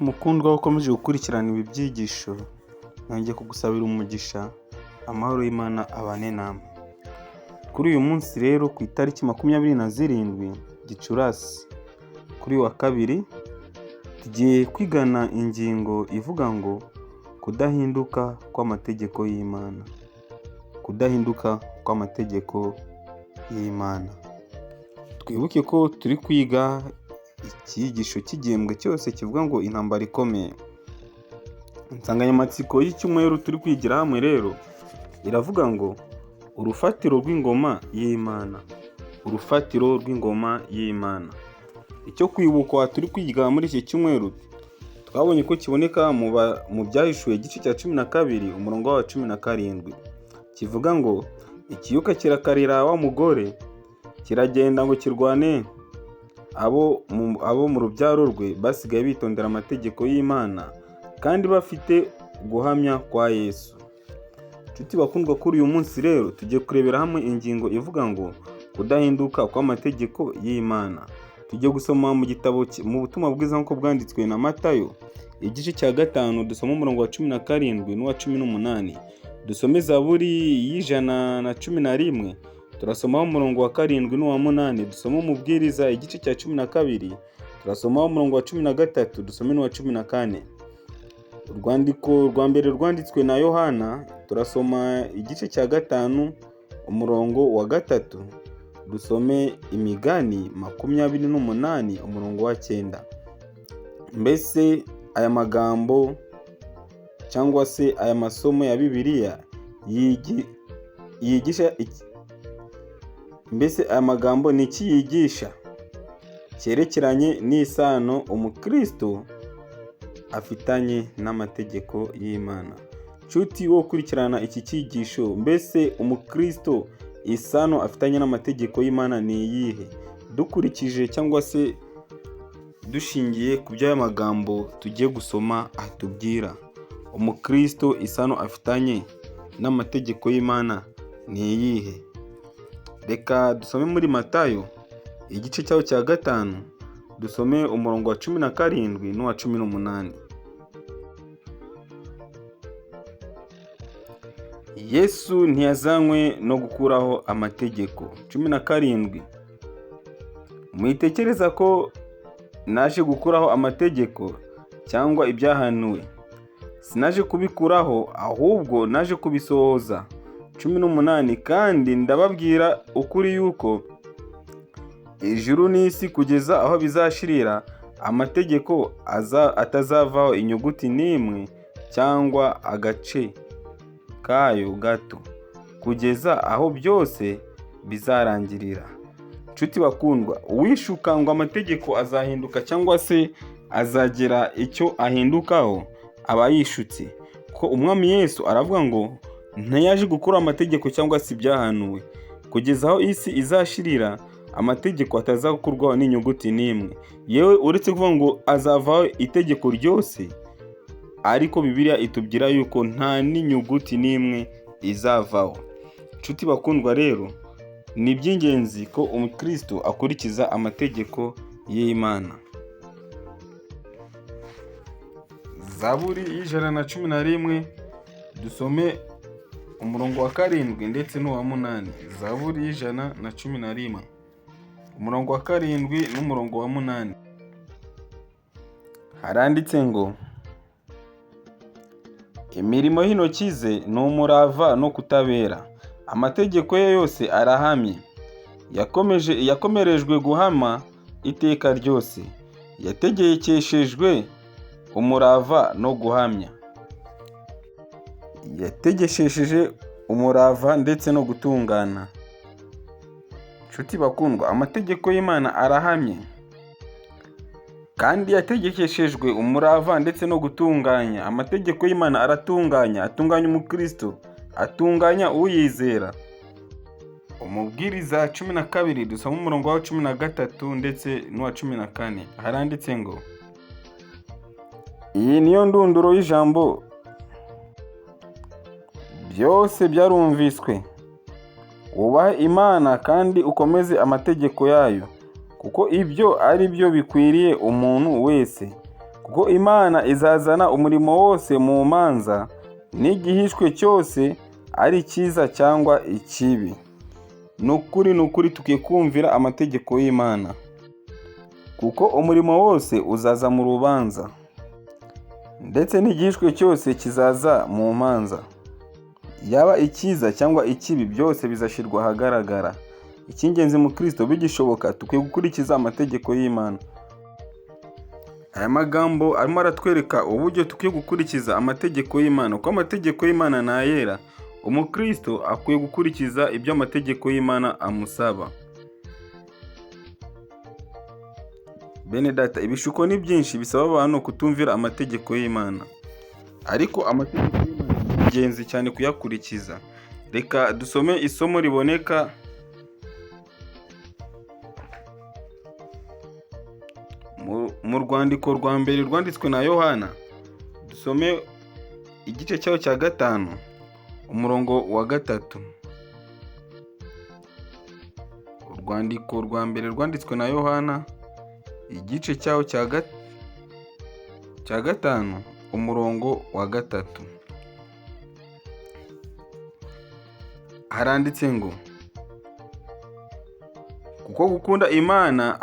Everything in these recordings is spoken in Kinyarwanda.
Mukundwa ukomeje gukurikirana ibi byigisho, nongeye kugusabira umugisha, amahoro y'Imana abane namwe. Kuri uyu munsi rero ku itariki 27 Gicurasi, kuri wa kabiri, tugiye kwigana ingingo ivuga ngo kudahinduka kw'amategeko y'Imana. Kudahinduka kw'amategeko y'Imana. Twibuke ko turi kwiga icyigisho cy'igihembwe cyose kivuga ngo intambara ikomeye. Insanganyamatsiko y'icyumweru turi kwigira hamwe rero iravuga ngo urufatiro rw'ingoma y'Imana. Urufatiro rw'ingoma y'Imana. Icyo kwibukwa turi kwiga muri iki cyumweru twabonye ko kiboneka mu byahishuwe igice cya 12 umurongo wa 17, kivuga ngo ikiyuka kirakarira wa mugore, kiragenda ngo kirwane abo mu rubyaro rwe basigaye bitondera amategeko y'Imana kandi bafite guhamya kwa Yesu. Nshuti bakundwa, kuri uyu munsi rero tugiye kurebera hamwe ingingo ivuga ngo kudahinduka kw'amategeko y'Imana. Tugiye gusoma mu gitabo mu butumwa bwiza nk'uko bwanditswe na Matayo igice cya 5 dusoma umurongo wa 17 n'uwa 18. Dusome Zaburi y'111, turasomaho umurongo wa 7 n'uwa 8. Dusome Umubwiriza igice cya 12, turasomaho umurongo wa 13, dusome n'uwa 14. Urwandiko rwa mbere rwanditswe na Yohana, turasoma igice cya 5 umurongo wa 3, dusome Imigani 28 umurongo wa 9. Mbese aya magambo cyangwa se aya masomo ya Bibiliya yigisha iki? Mbese aya magambo ni iki yigisha cyerekeranye n'isano umukristo afitanye n'amategeko y'Imana? Nshuti wo kurikirana iki cyigisho, mbese umukristo isano afitanye n'amategeko y'Imana ni iyihe? Dukurikije cyangwa se dushingiye ku by'aya magambo tugiye gusoma atubwira, umukristo isano afitanye n'amategeko y'Imana ni iyihe? Reka dusome muri Matayo igice cyaho cya 5, dusome umurongo wa 17 n'uwa 18. Yesu ntiyazanywe no gukuraho amategeko. 17. Mwitekereza ko naje gukuraho amategeko cyangwa ibyahanuwe? Sinaje kubikuraho, ahubwo naje kubisohoza. 18. Kandi ndababwira ukuri yuko ijuru n'isi kugeza aho bizashirira, amategeko atazavaho inyuguti n'imwe cyangwa agace kayo gato, kugeza aho byose bizarangirira. Nshuti bakundwa, uwishuka ngo amategeko azahinduka cyangwa se azagira icyo ahindukaho aba yishutse. Ko umwami Yesu aravuga ngo ntayaje gukura amategeko cyangwa se ibyahanuwe, kugeza aho isi izashirira, amategeko atazakurwaho n'inyuguti n'imwe. Yewe uretse kuvuga ngo azavaho itegeko ryose, ariko Bibiliya itubwira yuko nta n'inyuguti n'imwe izavaho. Nshuti bakundwa rero, ni by'ingenzi ko umukristo akurikiza amategeko y'Imana. Zaburi y'111, dusome umurongo wa 7 ndetse n'uwa 8. Zaburi y'111 umurongo wa 7 n'umurongo wa 8. Haranditse ngo imirimo y'intoki ze ni umurava no kutabera, amategeko ye yose arahamye. Yakomerejwe guhama iteka ryose, yategekeshejwe umurava no guhamya. Yategekesheje umurava ndetse no gutungana. Nshuti bakundwa, amategeko y'Imana arahamye kandi yategekeshejwe umurava ndetse no gutunganya. Amategeko y'Imana aratunganya, atunganya umukristo, atunganya uyizera. Umubwiriza 12, dusoma umurongo wa 13 ndetse n'uwa 14. Haranditse ngo iyi niyo ndunduro y'ijambo, byose byarumviswe, wubahe Imana kandi ukomeze amategeko yayo, kuko ibyo ari byo bikwiriye umuntu wese, kuko Imana izazana umurimo wose mu manza, n'igihishwe cyose ari cyiza cyangwa ikibi. Ni ukuri tukwiye kumvira amategeko y'Imana, kuko umurimo wose uzaza mu rubanza, ndetse n'igihishwe cyose kizaza mu manza. Yaba icyiza cyangwa ikibi, byose bizashyirwa ahagaragara. Icy'ingenzi mu Kristo bigishoboka, tukwiye gukurikiza amategeko y'Imana. Aya magambo arimo aratwereka uburyo tukwiye gukurikiza amategeko y'Imana, kuko amategeko y'Imana ni ayera. Umukristo akwiye gukurikiza ibyo amategeko y'Imana amusaba. Bene data, ibishuko ni byinshi bisaba abantu kutumvira amategeko y'Imana, ariko amategeko y'Imana ni ingenzi cyane kuyakurikiza. Reka dusome isomo riboneka mu rwandiko rwa mbere rwanditswe na Yohana. Dusome igice cyaho cya 5 umurongo wa 3. Urwandiko rwa mbere rwanditswe na Yohana, igice cyaho cya 5 umurongo wa 3. Haranditse ngo, kuko gukunda Imana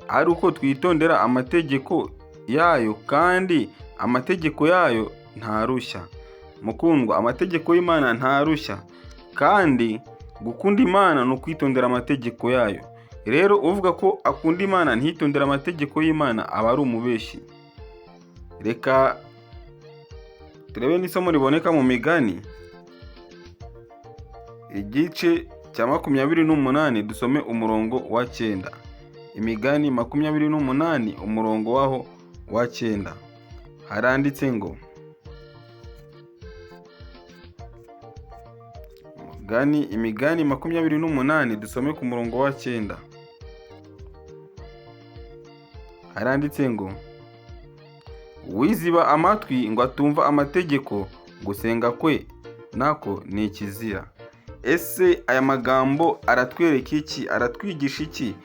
ari uko twitondera amategeko yayo, kandi amategeko yayo ntarushya. Mukundwa, amategeko y'Imana ntarushya, kandi gukunda Imana ni ukwitondera amategeko yayo. Rero uvuga ko akunda Imana ntitondera amategeko y'Imana aba ari umubeshi. Reka turebe n'isomo riboneka mu Migani, igice cya 28, dusome umurongo wa 9. Imigani 28 umurongo waho wa 9. Haranditse ngo, Imigani 28 dusome ku murongo wa 9. Haranditse ngo, wiziba amatwi ngo atumva amategeko, gusenga kwe nako ni ikizira. Ese aya magambo aratwereka iki? Aratwigisha iki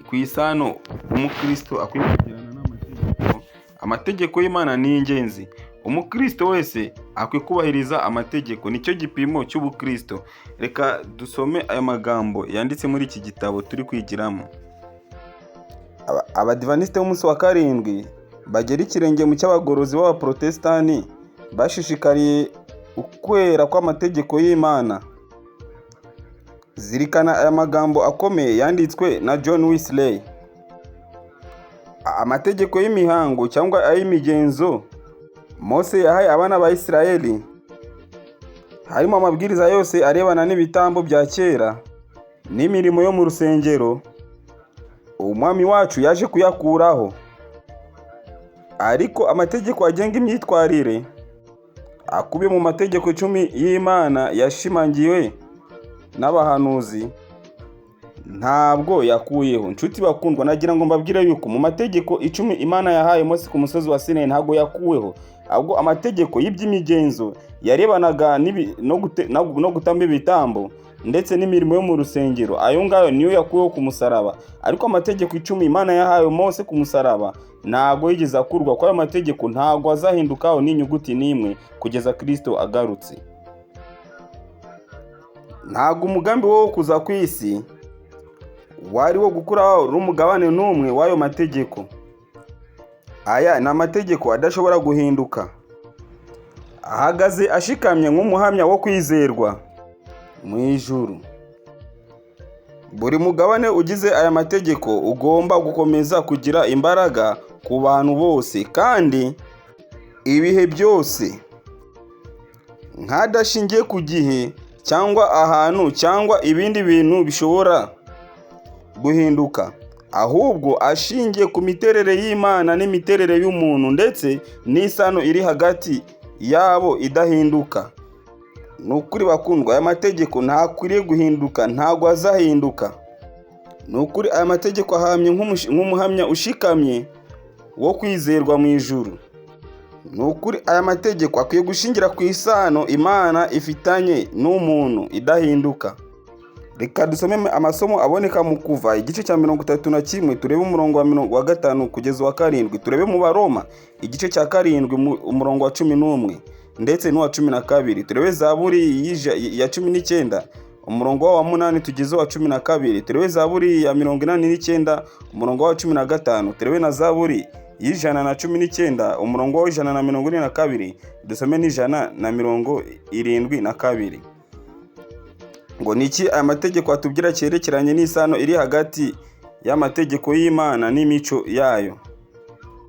ku isano umukristo akwiye kugirana n'amategeko? Amategeko y'Imana ni ingenzi. Umukristo wese akwiye kubahiriza amategeko, nicyo gipimo cy'ubukristo. Reka dusome aya magambo yanditse muri iki gitabo turi kwigiramo. Abadivaniste b'umunsi wa 7 bagera ikirenge mu cy'abagorozi b'abaprotestani, bashishikariye ukwera kw'amategeko y'Imana. Zirikana aya magambo akomeye yanditswe na John Wesley. Amategeko y'imihango cyangwa ay'imigenzo Mose yahaye abana ba Isirayeli, harimo amabwiriza yose arebana n'ibitambo bya kera n'imirimo yo mu rusengero. Umwami wacu yaje kuyakuraho, ariko amategeko agenga imyitwarire akubiye mu mategeko 10 y'Imana yashimangiwe n'abahanuzi ntabwo yakuyeho. Nshuti bakundwa, nagira ngo mbabwire yuko mu mategeko 10 Imana yahaye Mose ku musozi wa Sinai ntabwo yakuweho, ahubwo amategeko y'iby'imigenzo yarebanaga no gutamba ibitambo ndetse n'imirimo yo mu rusengero, ayo ngayo niyo yakuweho ku musaraba. Ariko amategeko 10 Imana yahaye Mose ku musaraba ntabwo yigeze akurwa, kwa ayo mategeko ntabwo azahindukaho n'inyuguti n'imwe kugeza Kristo agarutse. Ntabwo umugambi wo kuza ku isi wari wo gukuraho n'umugabane n'umwe w'ayo mategeko. Aya ni amategeko adashobora guhinduka, ahagaze ashikamye nk'umuhamya wo kwizerwa mu ijuru. Buri mugabane ugize aya mategeko ugomba gukomeza kugira imbaraga ku bantu bose kandi ibihe byose, nk'adashingiye ku gihe cyangwa ahantu cyangwa ibindi bintu bishobora guhinduka, ahubwo ashingiye ku miterere y'Imana n'imiterere y'umuntu, ndetse n'isano iri hagati yabo idahinduka. Nukuri bakundwa, aya mategeko ntakwiriye guhinduka, ntabwo azahinduka. Nukuri aya mategeko ahamye nk'umuhamya ushikamye wo kwizerwa mu ijuru. Nukuri aya mategeko akwiye gushingira ku isano Imana ifitanye n'umuntu idahinduka. Reka dusome amasomo aboneka mu Kuva igice cya 31, turebe umurongo wa 5 kugeza wa 7, turebe mu Baroma igice cya 7 umurongo wa 11 ndetse n'uwa 12, turebe Zaburi ya 19 umurongo wa 8 tugeze wa 12, turebe Zaburi ya 89 umurongo wa 15, turebe na Zaburi y'ijana na 19 umurongo wa 142, dusome n'ijana na 72. Ngo niki aya mategeko atubwira cyerekeranye n'isano iri hagati y'amategeko y'Imana n'imico yayo?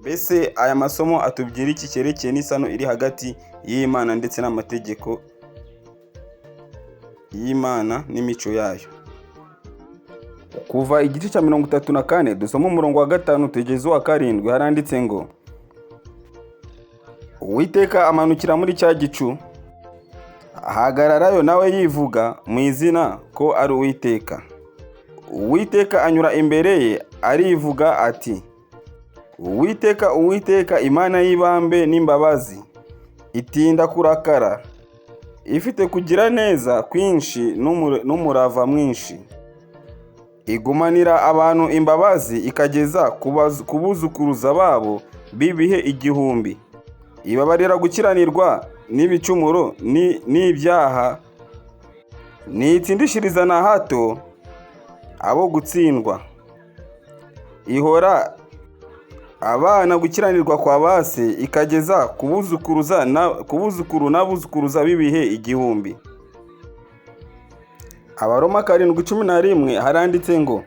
Mbese aya masomo atubwira iki cyerekeye n'isano iri hagati y'Imana ndetse n'amategeko y'Imana n'imico yayo? Kuva igice cya 34 dusoma umurongo wa 5 tugeze wa 7, haranditse ngo Uwiteka amanukira muri cya gicu, ahagararayo nawe yivuga mu izina ko ari Uwiteka. Uwiteka anyura imbere ye arivuga ati, Uwiteka, Uwiteka, Imana y'ibambe n'imbabazi, itinda kurakara, ifite kugira neza kwinshi n'umurava mwinshi, igumanira abantu imbabazi ikageza ku buzukuruza babo b'ibihe 1000, ibabarira gukiranirwa n'ibicumuro n'ibyaha, ntitsindishiriza na hato abo gutsindwa, ihora abana gukiranirwa kwa base ikageza ku buzukuru n'abuzukuruza b'ibihe 1000. Abaroma 7:11 haranditse ngo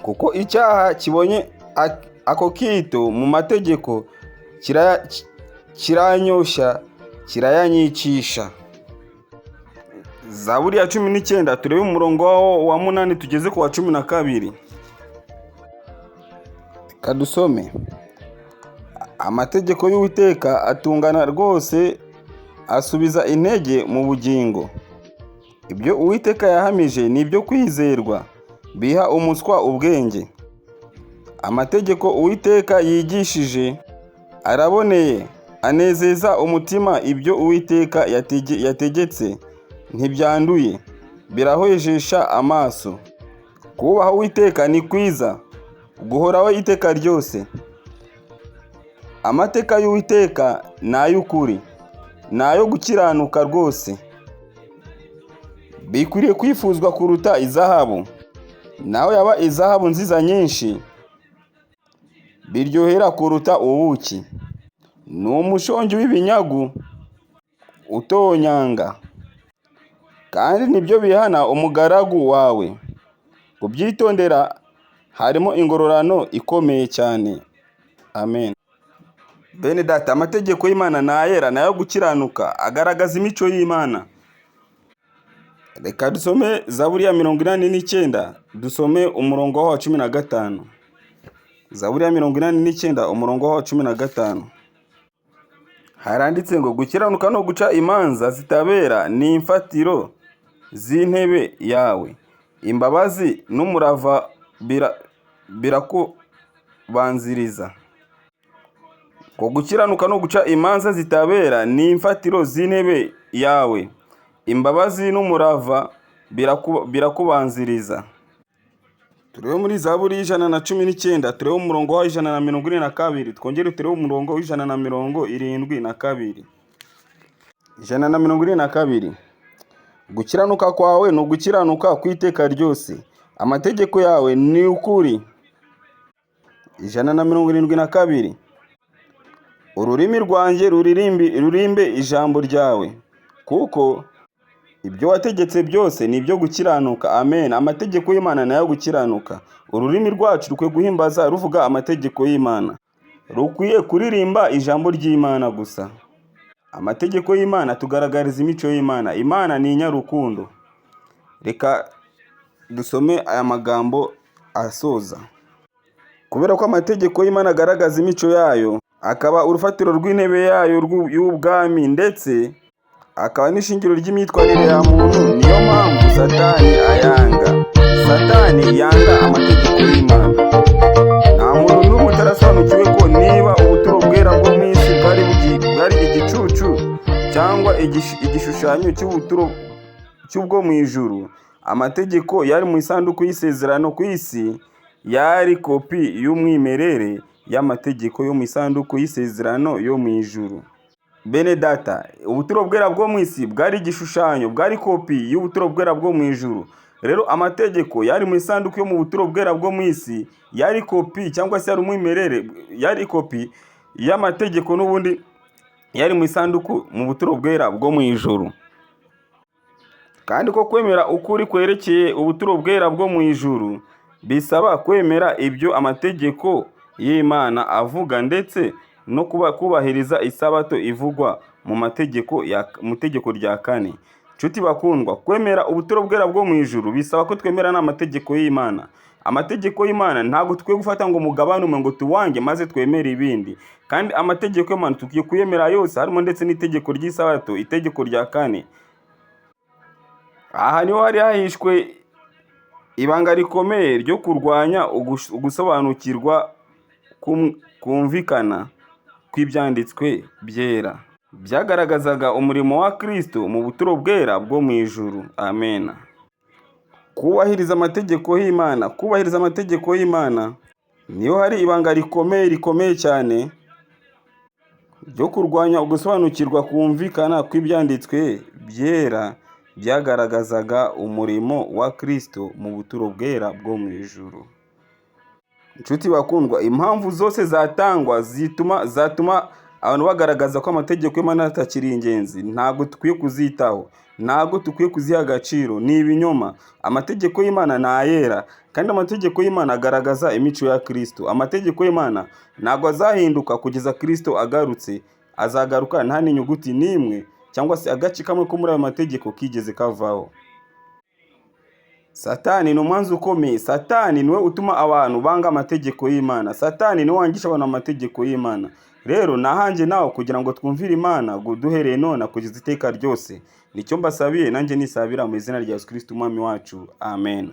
kuko icyaha kibonye ako kito mu mategeko kiranyosha kirayanyicisha. Zaburi ya 19 turebe umurongo wa 8 tugeze ku wa 12. Kadusome. Amategeko y'Uwiteka atungana rwose, asubiza intege mu bugingo. Ibyo Uwiteka yahamije ni ibyo kwizerwa, biha umuswa ubwenge. Amategeko Uwiteka yigishije araboneye, anezeza umutima. Ibyo Uwiteka yategetse ntibyanduye, birahwejesha amaso. Kubaha Uwiteka ni kwiza, guhoraho iteka ryose. Amateka y'Uwiteka ni ay'ukuri, ni ayo gukiranuka rwose, bikwiriye kwifuzwa kuruta izahabu, naho yaba izahabu nziza nyinshi, biryohera kuruta ubuki. Ni umushongi w'ibinyagu utonyanga, kandi nibyo bihana umugaragu wawe. Kubyitondera harimo ingororano ikomeye cyane. Amen. Bene data, amategeko y'Imana ni ayera, nayo gukiranuka, agaragaza imico y'Imana. Reka dusome Zaburi ya 89, dusome umurongo wa 15. Zaburi ya 89 umurongo wa 15 haranditse ngo gukiranuka no guca imanza zitabera ni imfatiro z'intebe yawe, imbabazi n'umurava birakubanziriza. Ngo gukiranuka no guca imanza zitabera ni imfatiro z'intebe yawe, imbabazi n'umurava birakubanziriza. Turebe muri Zaburi y'ijana na 19, turebe umurongo wa 142, twongere turebe umurongo wa 172. 142. Gukiranuka kwawe no gukiranuka kw'iteka ryose, amategeko yawe ni ukuri. 172. Ururimi rwanjye rurimbe ijambo ryawe, kuko ibyo wategetse byose ni ibyo gukiranuka. Amen. Amategeko y'Imana nayo gukiranuka. Ururimi rwacu rukwiye guhimbaza ruvuga amategeko y'Imana, rukwiye kuririmba ijambo ry'Imana gusa. Amategeko y'Imana tugaragariza imico y'Imana. Imana ni inyarukundo. Reka dusome aya magambo asoza. Kubera ko amategeko y'Imana agaragaza imico yayo, akaba urufatiro rw'intebe yayo y'ubwami, ndetse akaba n'ishingiro ry'imyitwarire ya muntu, niyo mpamvu Satani ayanga. Satani yanga amategeko y'Imana. Nta muntu n'umwe utarasobanukiwe ko niba ubuturo bwera bwo mu isi bwari igicucu cyangwa igishushanyo cy'ubuturo cy'ubwo mu ijuru, amategeko yari mu isanduku y'isezerano ku isi yari kopi y'umwimerere y'amategeko yo mu isanduku y'isezerano yo mu ijuru. Bene data, ubuturo bwera bwo mu isi bwari igishushanyo, bwari kopi y'ubuturo bwera bwo mu ijuru. Rero amategeko yari mu isanduku yo mu buturo bwera bwo mu isi yari kopi cyangwa se yari umwimerere, yari kopi y'amategeko n'ubundi yari mu isanduku mu buturo bwera bwo mu ijuru. Kandi ko kwemera ukuri kwerekeye ubuturo bwera bwo mu ijuru bisaba kwemera ibyo amategeko y'Imana avuga, ndetse no kubahiriza isabato ivugwa mu tegeko rya 4. Nshuti bakundwa, kwemera ubuturo bwera bwo mu ijuru bisaba ko twemera n'amategeko y'Imana. Amategeko y'Imana ntabwo tukwiye gufata ngo mugabane umwe ngo tuwange maze twemere ibindi. Kandi amategeko y'Imana tukwiye kuyemera yose, harimo ndetse n'itegeko ry'isabato, itegeko rya 4. Aha niho hari hahishwe ibanga rikomeye ryo kurwanya ugusobanukirwa kumvikana kw'ibyanditswe byera byagaragazaga umurimo wa Kristo mu buturo bwera bwo mu ijuru. Amen. Kubahiriza amategeko y'Imana niho hari ibanga rikomeye cyane ryo kurwanya ugusobanukirwa kumvikana kw'ibyanditswe byera byagaragazaga umurimo wa Kristo mu buturo bwera bwo mu ijuru. Nshuti bakundwa, impamvu zose zatuma abantu bagaragaza ko amategeko y'Imana atakiri ingenzi ntabwo tukwiye kuzitaho, ntabwo tukwiye kuziha agaciro, ni ibinyoma. Amategeko y'Imana ni ayera, kandi amategeko y'Imana agaragaza imico ya Kristo. Amategeko y'Imana ntabwo azahinduka kugeza Kristo agarutse. Azagaruka nta n'inyuguti n'imwe cyangwa se agace kamwe ko muri ayo mategeko kigeze kavaho. Satani ni umwanzi ukomeye. Satani niwe utuma abantu banga amategeko y'Imana. Satani niwe wangisha abantu amategeko y'Imana. Rero nahanjye nawe kugira ngo twumvire Imana duhereye none kugeza iteka ryose. Nicyo mbasabiye, nanjye nisabira mu izina rya Yesu Kristo umwami wacu. Amen.